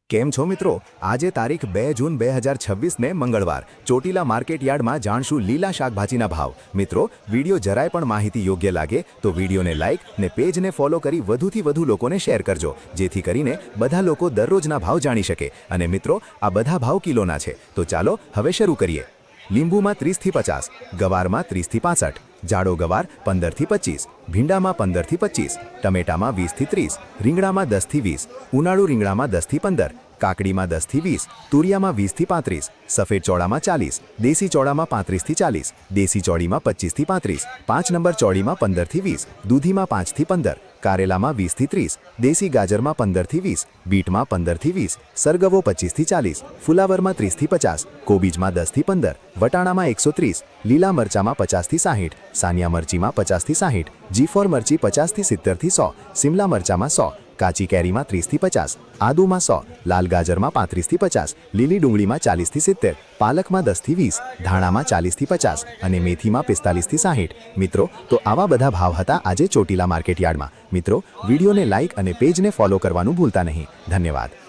કેમ છો મિત્રો? આજે તારીખ 2 જૂન 2026 ને મંગળવાર ચોટીલા માર્કેટ યાર્ડમાં જાણશું લીલા શાકભાજીના ભાવ। મિત્રો, વિડીયો જરાય પણ માહિતી યોગ્ય લાગે તો વિડીયોને લાઇક ને પેજને ફોલો કરી વધુથી વધુ લોકોને શેર કરજો, જેથી કરીને બધા લોકો દરરોજના ભાવ જાણી શકે। અને મિત્રો, આ બધા ભાવ કિલોના છે, તો ચાલો હવે શરૂ કરીએ। લીંબુમાં 30 થી 50, ગવારમાં 30 થી 65, જાડો ગવાર 15 થી 25, ભીંડામાં 15 થી 25, ટમેટામાં 20 થી 30, રીંગણામાં 10 થી 20, ઉનાળુ રીંગણામાં 10 થી 15, કાકડીમાં 10 થી 20, તુરિયામાં 20 થી 35, સફેદ ચોળામાં 40, દેશી ચોળામાં 35 થી 40, દેશી ચોળીમાં 25 થી 35, 5 નંબર ચોળીમાં 15 થી 20, દૂધીમાં 5 થી 15, કારેલામાં 20 થી 30, દેશી ગાજરમાં 15 થી 20, બીટમાં 15 થી 20, સરગવો 25 થી 40, ફુલાવરમાં 30 થી 50, કોબીજમાં 10 થી 15, વટાણામાં 130, લીલા મરચામાં 50 થી 60, સાનિયા મરચીમાં 50 થી 60, G4 મરચી 50 થી 70 થી 100, સિમલા મરચામાં 100, કાચી કેરીમાં 30 થી 50, આદુમાં 100, લાલ ગાજરમાં 35 થી 50, લીલી ડુંગળીમાં 40 થી 70, પાલકમાં 10 થી 20, ધાણામાં 40 થી 50 અને મેથીમાં 45 થી 60। મિત્રો, તો આવા બધા ભાવ હતા આજે ચોટીલા માર્કેટ યાર્ડમાં। મિત્રો, વિડીયોને લાઇક અને પેજને ફોલો કરવાનું ભૂલતા નહીં। ધન્યવાદ।